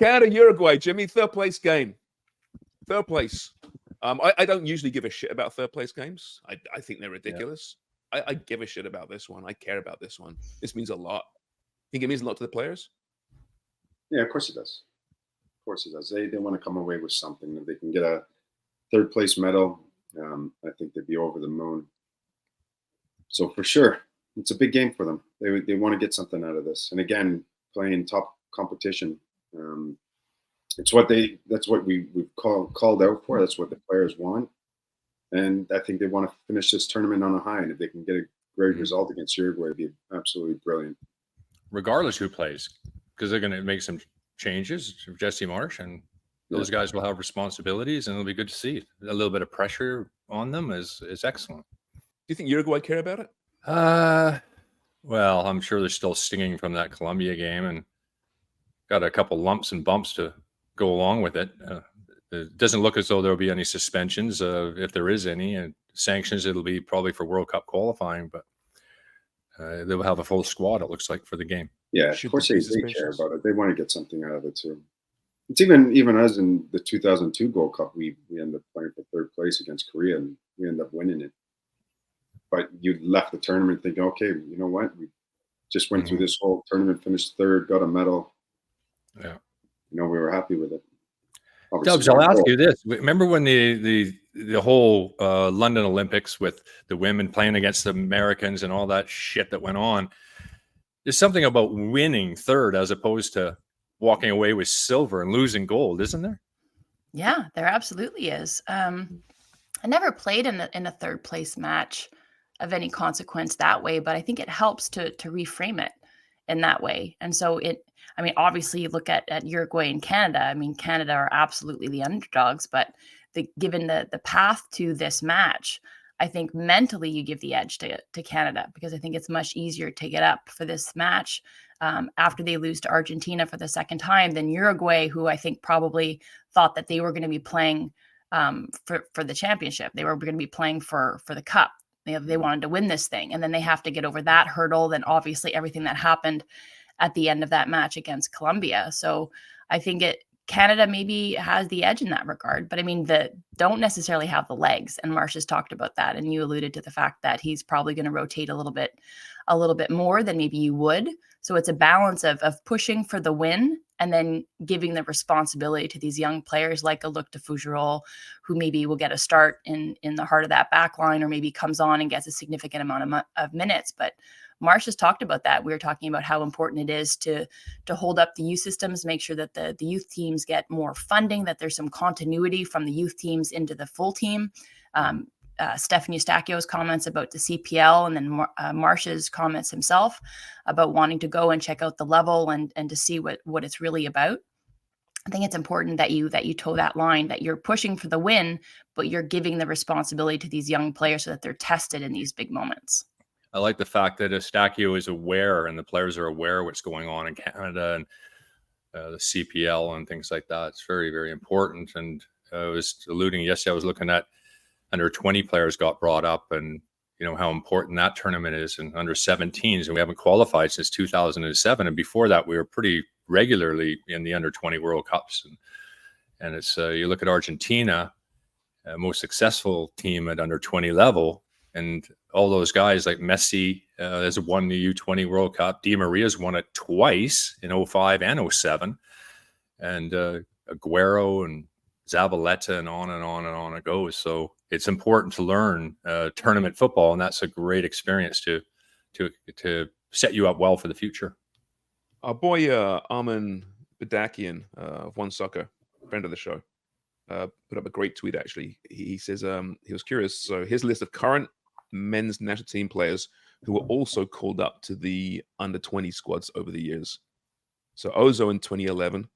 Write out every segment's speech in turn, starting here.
Canada, Uruguay, Jimmy, third place game. Third place. I don't usually give a shit about third place games. I think they're ridiculous. Yeah. I give a shit about this one. I care about this one. This means a lot. I think it means a lot to the players. Yeah, of course it does. Of course it does. They want to come away with something. If they can get a third place medal, I think they'd be over the moon. So for sure, it's a big game for them. They want to get something out of this. And again, playing top competition. That's what we've called out for. That's what the players want. And I think they want to finish this tournament on a high. And if they can get a great result against Uruguay, it'd be absolutely brilliant. Regardless who plays, because they're going to make some changes. Jesse Marsh and those guys will have responsibilities, and it'll be good to see. A little bit of pressure on them is excellent. Do you think Uruguay care about it? Well, I'm sure they're still stinging from that Colombia game and got a couple lumps and bumps to go along with it. It doesn't look as though there'll be any suspensions, if there is any, and sanctions. It'll be probably for World Cup qualifying, but they'll have a full squad, it looks like, for the game. Yeah, of course they care about it. They want to get something out of it too. It's even us in the 2002 Gold Cup, we ended up playing for third place against Korea, and we ended up winning it. But you left the tournament thinking, okay, you know what? We just went through this whole tournament, finished third, got a medal. Yeah. We were happy with it. Dubs, I'll ask you this. Remember when the whole London Olympics with the women playing against the Americans and all that shit that went on? There's something about winning third as opposed to walking away with silver and losing gold, isn't there? Yeah, there absolutely is. I never played in a third place match of any consequence that way, but I think it helps to reframe it in that way. And so obviously you look at Uruguay and Canada. Canada are absolutely the underdogs, but given the path to this match, I think mentally you give the edge to Canada, because I think it's much easier to get up for this match after they lose to Argentina for the second time than Uruguay, who I think probably thought that they were going to be playing for the championship. They were going to be playing for the cup. They wanted to win this thing, and then they have to get over that hurdle. Then obviously everything that happened at the end of that match against Colombia. So I think Canada maybe has the edge in that regard, but don't necessarily have the legs. And Marsh has talked about that. And you alluded to the fact that he's probably going to rotate a little bit more than maybe you would. So it's a balance of pushing for the win and then giving the responsibility to these young players like a Luc de Fougerolles, who maybe will get a start in the heart of that back line, or maybe comes on and gets a significant amount of minutes. But Marsh has talked about that. We were talking about how important it is to hold up the youth systems, make sure that the youth teams get more funding, that there's some continuity from the youth teams into the full team. Stefan Eustachio's comments about the CPL, and then Marsh's comments himself about wanting to go and check out the level and to see what it's really about. I think it's important that you toe that line, that you're pushing for the win, but you're giving the responsibility to these young players so that they're tested in these big moments. I like the fact that Eustachio is aware, and the players are aware of what's going on in Canada and the CPL and things like that. It's very, very important. And I was alluding yesterday, I was looking at under 20 players got brought up, and how important that tournament is, and under 17s, and we haven't qualified since 2007. And before that, we were pretty regularly in the under 20 World Cups. And it's you look at Argentina, most successful team at under 20 level, and all those guys like Messi has won the U20 World Cup. Di Maria's won it twice in 05 and 07, and Aguero and Zabaleta, and on and on and on it goes. So it's important to learn tournament football, and that's a great experience to set you up well for the future. Our boy Armin Badakian of One Soccer, friend of the show, put up a great tweet. Actually, he says he was curious. So his list of current men's national team players who were also called up to the under 20 squads over the years. So Ozo in 2011.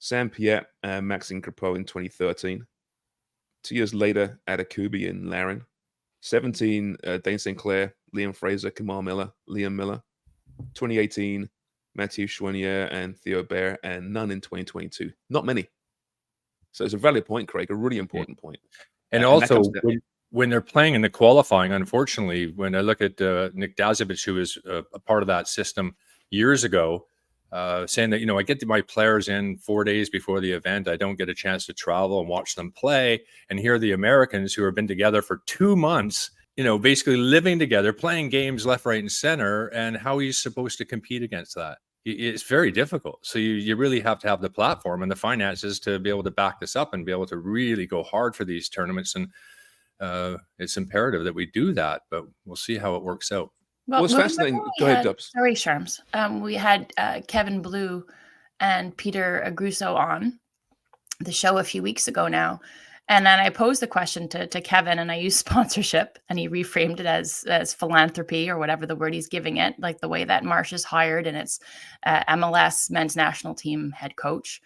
Sam Piet and Maxime Crepeau in 2013. 2 years later, Adakubi and Larin. 17, Dane St. Clair, Liam Fraser, Kamal Miller, Liam Miller. 2018, Mathieu Chouanier and Theo Bair, and none in 2022. Not many. So it's a valid point, Craig, a really important point. And also, when they're playing in the qualifying, unfortunately, when I look at Nick Dazovic, who was a part of that system years ago, saying that, I get my players in 4 days before the event. I don't get a chance to travel and watch them play. And here are the Americans who have been together for 2 months, basically living together, playing games left, right, and center. And how are you supposed to compete against that? It's very difficult. So you really have to have the platform and the finances to be able to back this up and be able to really go hard for these tournaments. And it's imperative that we do that, but we'll see how it works out. Well, it's fascinating. Go ahead, Dubs. Sorry, Sharms. We had Kevin Blue and Peter Agruso on the show a few weeks ago now. And then I posed the question to Kevin, and I used sponsorship, and he reframed it as philanthropy or whatever the word he's giving it, like the way that Marsh is hired and it's MLS men's national team head coach.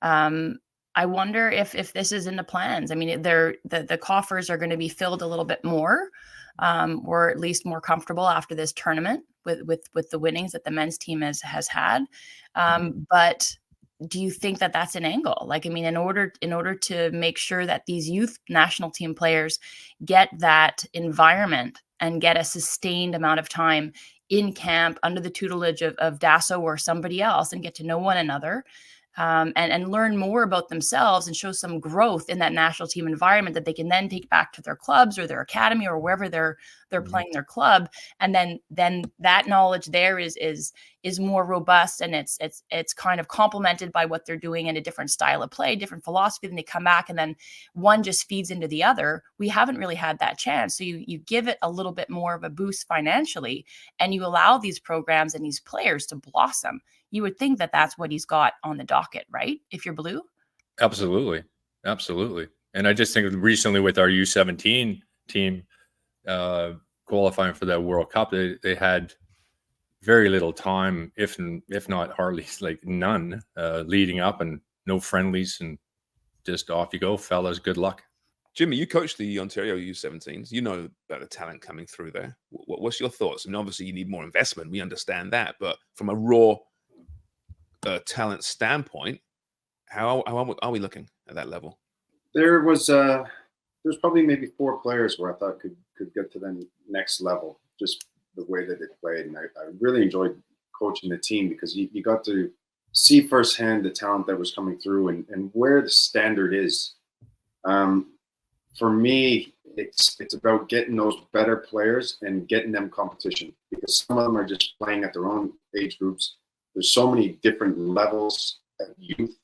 I wonder if this is in the plans. I mean, the coffers are going to be filled a little bit more, or at least more comfortable after this tournament with the winnings that the men's team has had. But do you think that that's an angle? Like, I mean, in order to make sure that these youth national team players get that environment and get a sustained amount of time in camp under the tutelage of Dasso or somebody else and get to know one another, and learn more about themselves and show some growth in that national team environment that they can then take back to their clubs or their academy or wherever they're playing their club. And then that knowledge there is more robust, and it's kind of complemented by what they're doing in a different style of play, different philosophy. Then they come back and then one just feeds into the other. We haven't really had that chance. So you give it a little bit more of a boost financially, and you allow these programs and these players to blossom. You would think that that's what he's got on the docket, right? If you're Blue? Absolutely. And I just think recently with our U17 team qualifying for that World Cup, they had very little time, if not hardly like none, leading up, and no friendlies, and just off you go, fellas. Good luck. Jimmy, you coached the Ontario U17s. You know about the talent coming through there. What's your thoughts? I mean, obviously you need more investment. We understand that, but from a raw talent standpoint, how are we looking at that level? There's probably maybe 4 players where I thought could get to the next level, just the way that they played. And I really enjoyed coaching the team because you got to see firsthand the talent that was coming through and where the standard is. For me, it's about getting those better players and getting them competition, because some of them are just playing at their own age groups. There's so many different levels of youth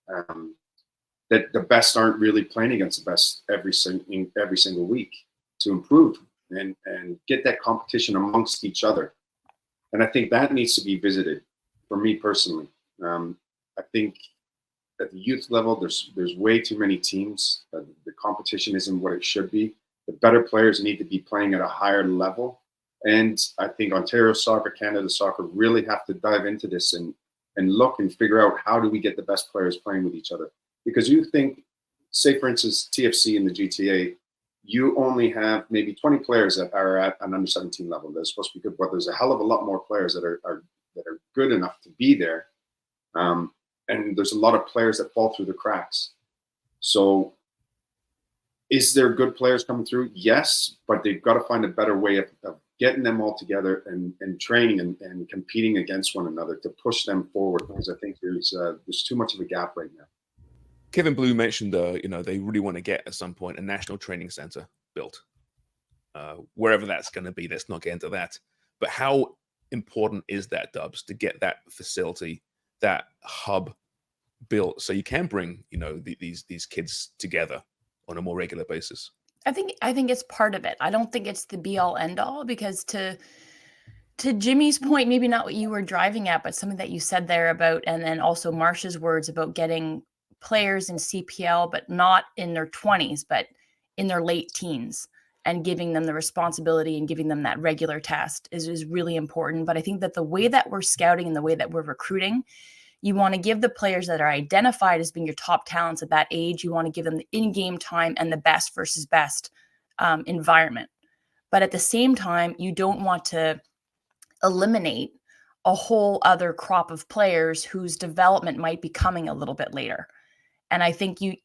that the best aren't really playing against the best every single week to improve and get that competition amongst each other. And I think that needs to be visited for me personally. I think at the youth level, there's way too many teams. The competition isn't what it should be. The better players need to be playing at a higher level. And I think Ontario Soccer, Canada Soccer really have to dive into this and look and figure out how do we get the best players playing with each other. Because you think, say for instance, TFC in the GTA, you only have maybe 20 players that are at an under 17 level. They're supposed to be good, but there's a hell of a lot more players that are good enough to be there. And there's a lot of players that fall through the cracks. So is there good players coming through? Yes, but they've got to find a better way of getting them all together and training and competing against one another to push them forward, because I think there's too much of a gap right now. Kevin Blue mentioned, they really want to get at some point a national training center built, wherever that's going to be. Let's not get into that. But how important is that, Dubs, to get that facility, that hub built, so you can bring these kids together on a more regular basis? I think it's part of it. I don't think it's the be all end all, because to Jimmy's point, maybe not what you were driving at, but something that you said there about, and then also Marsh's words about getting players in CPL, but not in their 20s, but in their late teens, and giving them the responsibility and giving them that regular test is really important. But I think that the way that we're scouting and the way that we're recruiting, you want to give the players that are identified as being your top talents at that age, you want to give them the in-game time and the best versus best environment. But at the same time, you don't want to eliminate a whole other crop of players whose development might be coming a little bit later. And I think you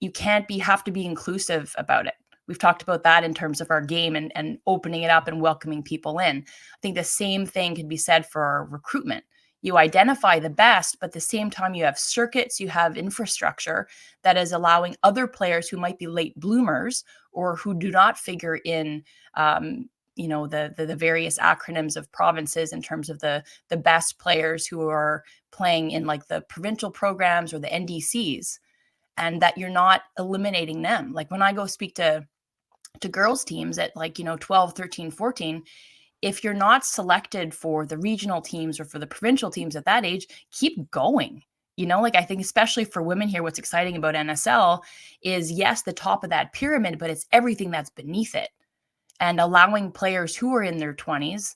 have to be inclusive about it. We've talked about that in terms of our game and opening it up and welcoming people in. I think the same thing could be said for our recruitment. You identify the best, but at the same time, you have circuits, you have infrastructure that is allowing other players who might be late bloomers or who do not figure in, the various acronyms of provinces in terms of the best players who are playing in like the provincial programs or the NDCs, and that you're not eliminating them. Like when I go speak to girls teams at 12, 13, 14, if you're not selected for the regional teams or for the provincial teams at that age, keep going. I think especially for women here, what's exciting about NSL is, yes, the top of that pyramid, but it's everything that's beneath it. And allowing players who are in their 20s,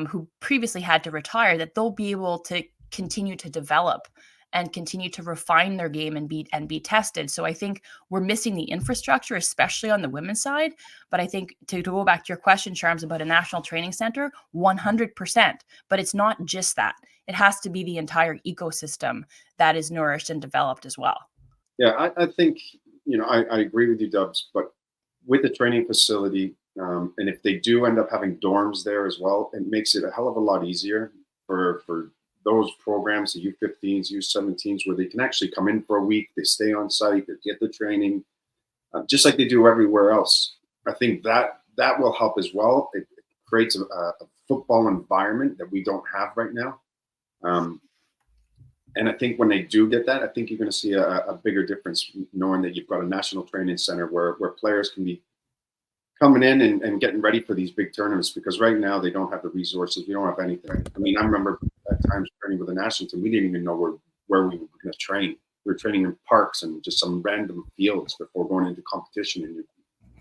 who previously had to retire, that they'll be able to continue to develop and continue to refine their game and be tested. So I think we're missing the infrastructure, especially on the women's side. But I think to go back to your question, Charms, about a national training center, 100%. But it's not just that. It has to be the entire ecosystem that is nourished and developed as well. Yeah, I think, I agree with you, Dubs, but with the training facility, and if they do end up having dorms there as well, it makes it a hell of a lot easier for those programs, the U15s, U17s, where they can actually come in for a week, they stay on site, they get the training, just like they do everywhere else. I think that will help as well. It creates a football environment that we don't have right now. And I think when they do get that, I think you're going to see a bigger difference, knowing that you've got a national training center where players can be coming in and getting ready for these big tournaments, because right now they don't have the resources. We don't have anything. I mean, I remember at times training with the national team, we didn't even know where we were going to train. We were training in parks and just some random fields before going into competition. And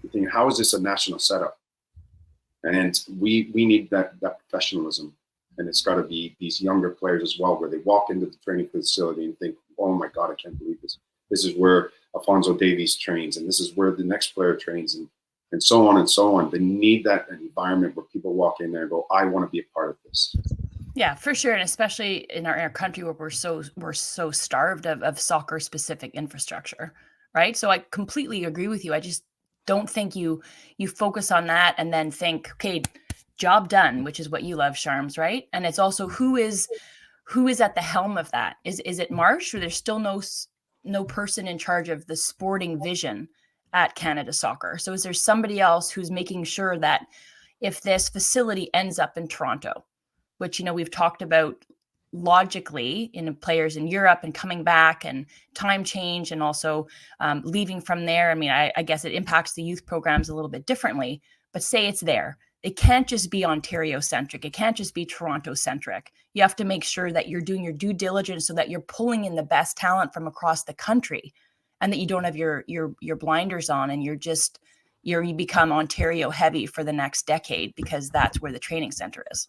you think, how is this a national setup? And we need that professionalism. And it's got to be these younger players as well, where they walk into the training facility and think, oh my God, I can't believe this. This is where Alfonso Davies trains, and this is where the next player trains, and so on and so on. They need that environment where people walk in there and go, I want to be a part of this. Yeah, for sure. And especially in our country where we're so starved of soccer specific infrastructure, right? So I completely agree with you. I just don't think you focus on that and then think, okay, job done, which is what you love, Charms, right? And it's also who is at the helm of that? Is it Marsh, or there's still no person in charge of the sporting vision at Canada Soccer? So is there somebody else who's making sure that if this facility ends up in Toronto, which, we've talked about logically in players in Europe and coming back and time change and also leaving from there. I mean, I guess it impacts the youth programs a little bit differently, but say it's there. It can't just be Ontario-centric. It can't just be Toronto-centric. You have to make sure that you're doing your due diligence so that you're pulling in the best talent from across the country, and that you don't have your blinders on and you become Ontario heavy for the next decade, because that's where the training center is.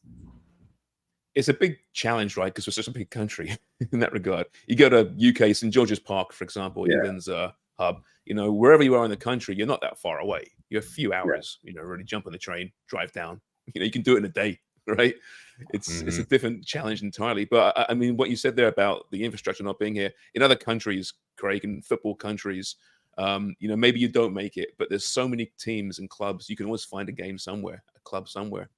It's a big challenge, right? Because we're such a big country in that regard. You go to UK, St. George's Park, for example, England's hub. Wherever you are in the country, you're not that far away. You're a few hours. Really jump on the train, drive down. You can do it in a day, right? It's a different challenge entirely. But I mean, what you said there about the infrastructure not being here in other countries, Craig, in football countries, maybe you don't make it, but there's so many teams and clubs. You can always find a game somewhere, a club somewhere.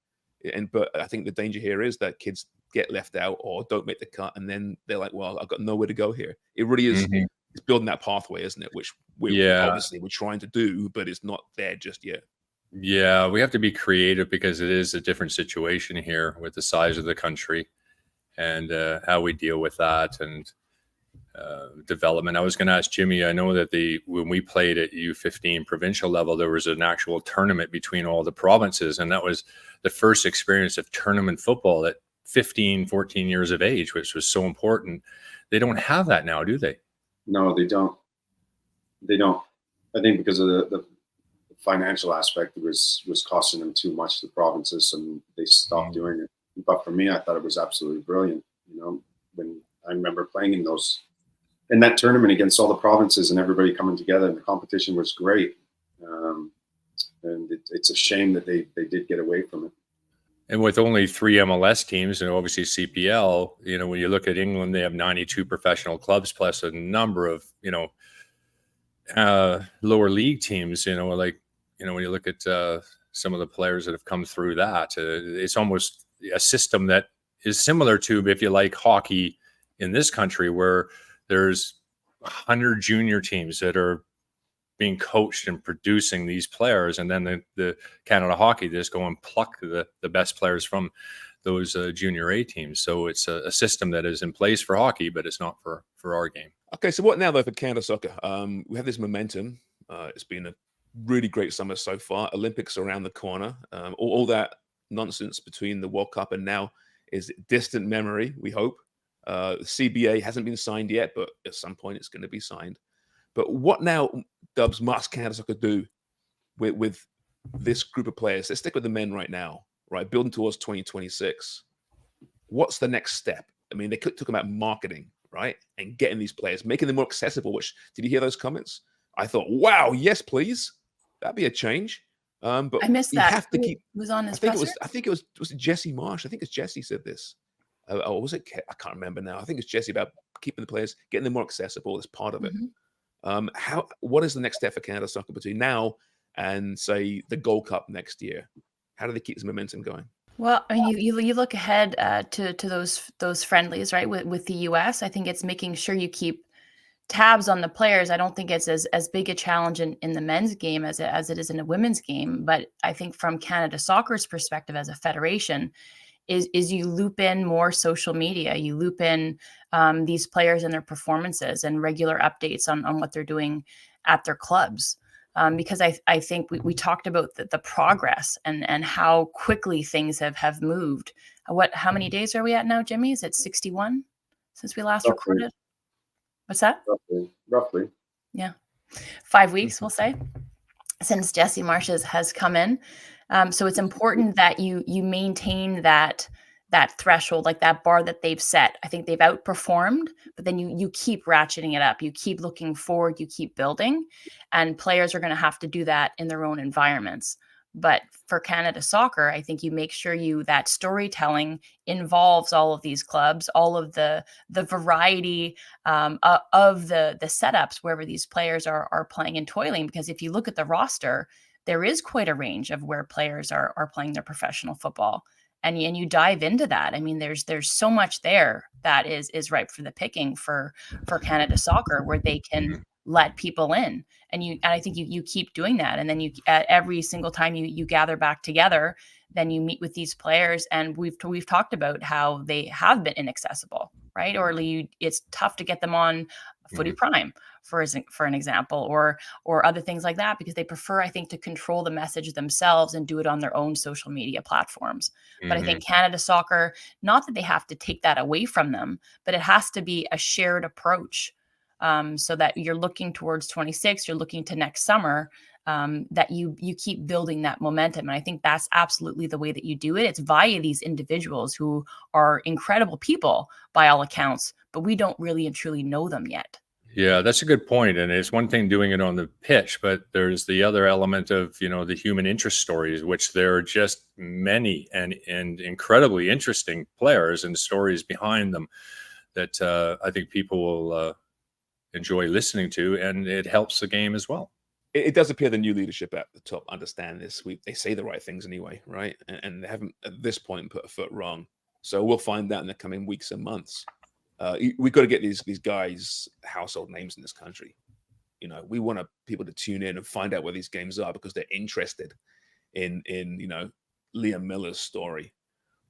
But I think the danger here is that kids get left out or don't make the cut, and then they're like, well, I've got nowhere to go here. It really is it's building that pathway, isn't it? Which obviously we're trying to do, but it's not there just yet. Yeah, we have to be creative because it is a different situation here with the size of the country and how we deal with that and development. I was going to ask Jimmy, I know that when we played at U15 provincial level, there was an actual tournament between all the provinces, and that was the first experience of tournament football at 15, 14 years of age, which was so important. They don't have that now, do they? No, they don't. I think because of the financial aspect, it was costing them too much, the provinces, and they stopped doing it. But for me, I thought it was absolutely brilliant. When I remember playing in that tournament against all the provinces and everybody coming together, and the competition was great. And it's a shame that they did get away from it. And with only 3 MLS teams and obviously CPL, when you look at England, they have 92 professional clubs plus a number of, lower league teams, when you look at some of the players that have come through that, it's almost a system that is similar to, if you like, hockey in this country, where there's 100 junior teams that are being coached and producing these players, and then the Canada Hockey, they just go and pluck the best players from those junior A teams. So it's a system that is in place for hockey, but it's not for our game. Okay, so what now though for Canada soccer? We have this momentum. It's been a really great summer so far. Olympics around the corner. All that nonsense between the World Cup and now is distant memory, we hope. The CBA hasn't been signed yet, but at some point it's going to be signed. But what now, Dubs, must Canada soccer do with this group of players? Let's stick with the men right now, right? Building towards 2026. What's the next step? I mean, they could talk about marketing, right? And getting these players, making them more accessible, which, did you hear those comments? I thought, wow, yes, please. That'd be a change. But I missed you that. have to keep. Was on his I think it was it Jesse Marsh? I think it's Jesse said this. Or was it? I can't remember now. I think it's Jesse about keeping the players, getting them more accessible as part of it. What is the next step for Canada soccer between now and say the Gold Cup next year? How do they keep this momentum going? Well, I mean, you look ahead to those friendlies, right? With the US, I think it's making sure you keep tabs on the players. I don't think it's as big a challenge in the men's game as it is in a women's game. But I think from Canada Soccer's perspective as a federation, is you loop in more social media, you loop in these players and their performances and regular updates on what they're doing at their clubs. Because I think we talked about the progress and how quickly things have moved. How many days are we at now, Jimmy? Is it 61 since we last recorded? What's that? Roughly. Yeah. 5 weeks, we'll say, since Jesse Marsh has come in. So it's important that you maintain that threshold, like that bar that they've set. I think they've outperformed, but then you keep ratcheting it up. You keep looking forward, you keep building, and players are going to have to do that in their own environments. But for Canada Soccer, I think you make sure that storytelling involves all of these clubs, all of the variety of the setups wherever these players are playing and toiling. Because if you look at the roster, there is quite a range of where players are playing their professional football. And you dive into that. I mean, there's so much there that is ripe for the picking for Canada Soccer, where they can let people in. And I think you keep doing that. And then every single time you gather back together, then you meet with these players. And we've talked about how they have been inaccessible, right? Or it's tough to get them on Footy Prime, for an example, or other things like that, because they prefer, I think, to control the message themselves and do it on their own social media platforms. But I think Canada Soccer, not that they have to take that away from them, but it has to be a shared approach, so that you're looking towards 26, you're looking to next summer, that you keep building that momentum. And I think that's absolutely the way that you do it. It's via these individuals who are incredible people by all accounts, but we don't really and truly know them yet. Yeah, that's a good point. And it's one thing doing it on the pitch, but there's the other element of, the human interest stories, which there are just many and incredibly interesting players and stories behind them that I think people will enjoy listening to, and it helps the game as well. It does appear the new leadership at the top understand this. They say the right things anyway, right? And they haven't at this point put a foot wrong. So we'll find that in the coming weeks and months. We've got to get these guys household names in this country. We want people to tune in and find out where these games are because they're interested in Liam Miller's story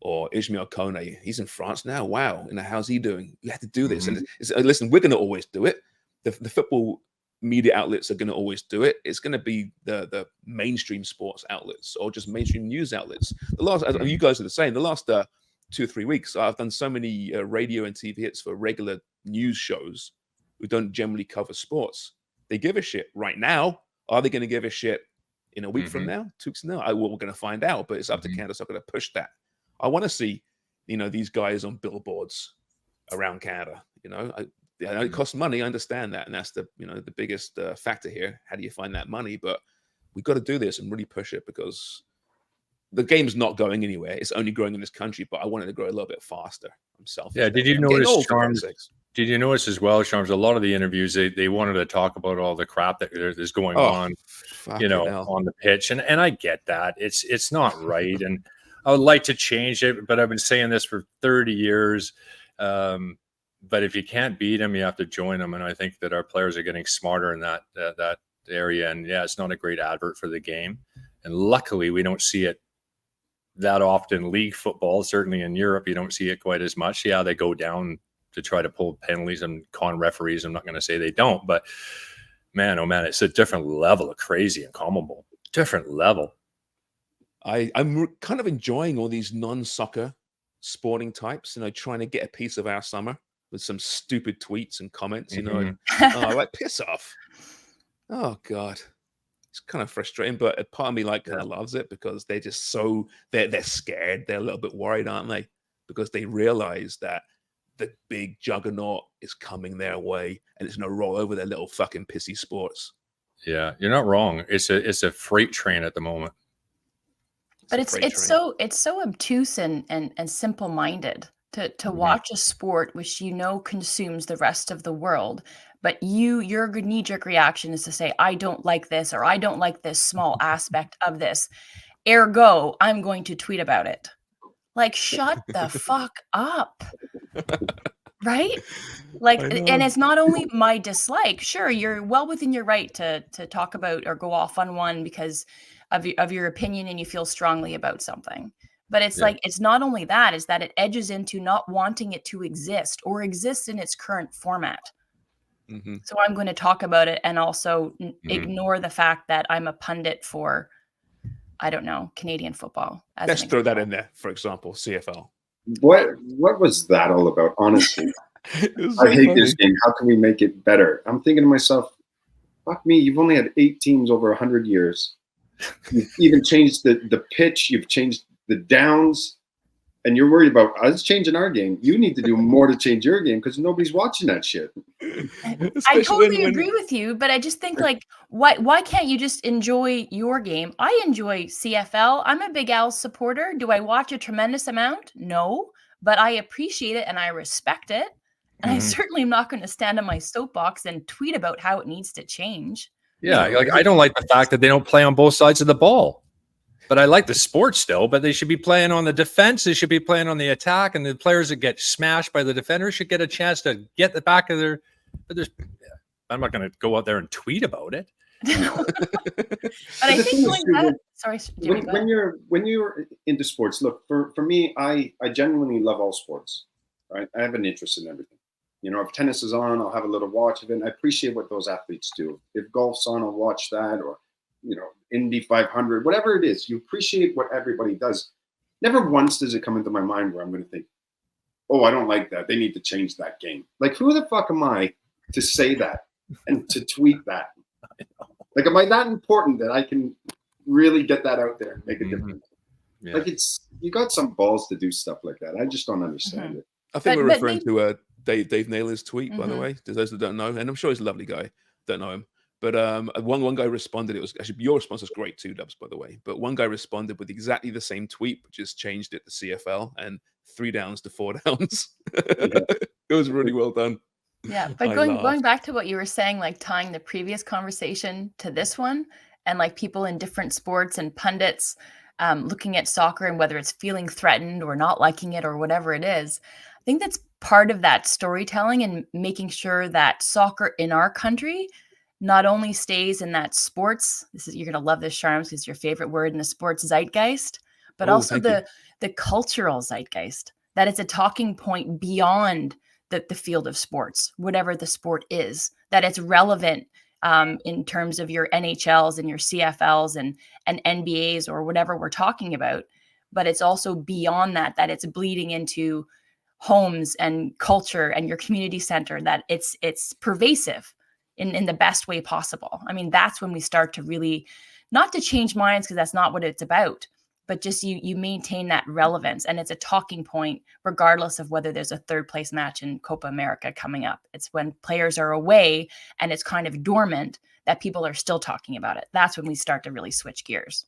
or Ismail Kone. He's in France now. Wow. How's he doing? You have to do this. And listen, we're going to always do it. The football media outlets are going to always do it. It's going to be the mainstream sports outlets or just mainstream news outlets. You guys are the same. The last 2 or 3 weeks, I've done so many radio and TV hits for regular news shows who don't generally cover sports. They give a shit right now. Are they going to give a shit in a week from now, 2 weeks from now? We're going to find out, but it's up to Canada Soccer to push that. I want to see, these guys on billboards around Canada. It costs money. I understand that, and that's the biggest factor here. How do you find that money? But we've got to do this and really push it because the game's not going anywhere. It's only growing in this country, but I wanted to grow a little bit faster. I'm selfish. Yeah. Did you notice, Charms? Did you notice as well, Charms? A lot of the interviews they wanted to talk about all the crap that is going on, on the pitch, and I get that it's not right, and I would like to change it, but I've been saying this for 30 years. But if you can't beat them, you have to join them. And I think that our players are getting smarter in that area. And yeah, it's not a great advert for the game. And luckily, we don't see it that often. League football, certainly in Europe, you don't see it quite as much. Yeah, they go down to try to pull penalties and con referees. I'm not going to say they don't, but man, oh man, it's a different level of crazy and common. Different level. I'm kind of enjoying all these non-soccer sporting types, trying to get a piece of our summer with some stupid tweets and comments, and, like piss off. Oh God. It's kind of frustrating, but a part of me kind of loves it because they're just they're scared. They're a little bit worried, aren't they? Because they realize that the big juggernaut is coming their way and it's going to roll over their little fucking pissy sports. Yeah, you're not wrong. It's a freight train at the moment. But it's so obtuse and simple-minded to watch a sport which consumes the rest of the world, but your knee-jerk reaction is to say, I don't like this, or I don't like this small aspect of this. Ergo, I'm going to tweet about it. Like, shut the fuck up. Right? Like, and it's not only my dislike. Sure, you're well within your right to talk about or go off on one because of your opinion and you feel strongly about something. But it's like, it's not only that, is that it edges into not wanting it to exist or exist in its current format. So I'm going to talk about it and also ignore the fact that I'm a pundit for, I don't know, Canadian football. Let's throw that in there, for example, CFL. What was that all about? Honestly, I hate this game. How can we make it better? I'm thinking to myself, fuck me, you've only had 8 teams over 100 years. You've even changed the pitch. You've changed the downs. And you're worried about us changing our game. You need to do more to change your game because nobody's watching that shit. I totally agree with you, but I just think why can't you just enjoy your game? I enjoy CFL. I'm a Big Al supporter. Do I watch a tremendous amount? No, but I appreciate it and I respect it. And I certainly am not going to stand on my soapbox and tweet about how it needs to change. Yeah, I don't like the fact that they don't play on both sides of the ball. But I like the sport still, but they should be playing on the defense. They should be playing on the attack, and the players that get smashed by the defenders should get a chance to get the back of their. I'm not going to go out there and tweet about it. But I think sorry, Jimmy, when you're into sports, look, for me, I genuinely love all sports. Right, I have an interest in everything. If tennis is on, I'll have a little watch of it. And I appreciate what those athletes do. If golf's on, I'll watch that, or Indy 500, whatever it is. You appreciate what everybody does. Never once does it come into my mind where I'm going to think, oh, I don't like that. They need to change that game. Like, who the fuck am I to say that and to tweet that? Like, am I that important that I can really get that out there and make a difference? Yeah. Like, you got some balls to do stuff like that. I just don't understand it. I think we're referring to Dave Naylor's tweet, by the way, to those that don't know. And I'm sure he's a lovely guy. Don't know him. But one guy responded. It was actually, your response was great too, Dubs, by the way. But one guy responded with exactly the same tweet, but just changed it to CFL and 3 downs to 4 downs. It was really well done. Yeah, but going back to what you were saying, like tying the previous conversation to this one, and like people in different sports and pundits looking at soccer and whether it's feeling threatened or not liking it or whatever it is, I think that's part of that storytelling and making sure that soccer in our country not only stays in that sports, you're going to love this, Sharms, because it's your favorite word in the sports zeitgeist, but also the cultural zeitgeist, that it's a talking point beyond the field of sports, whatever the sport is, that it's relevant in terms of your NHLs and your CFLs and NBAs or whatever we're talking about. But it's also beyond that it's bleeding into homes and culture and your community center, that it's pervasive in the best way possible. I mean, that's when we start to really, not to change minds, because that's not what it's about, but just you maintain that relevance. And it's a talking point, regardless of whether there's a 3rd place match in Copa America coming up. It's when players are away and it's kind of dormant that people are still talking about it. That's when we start to really switch gears.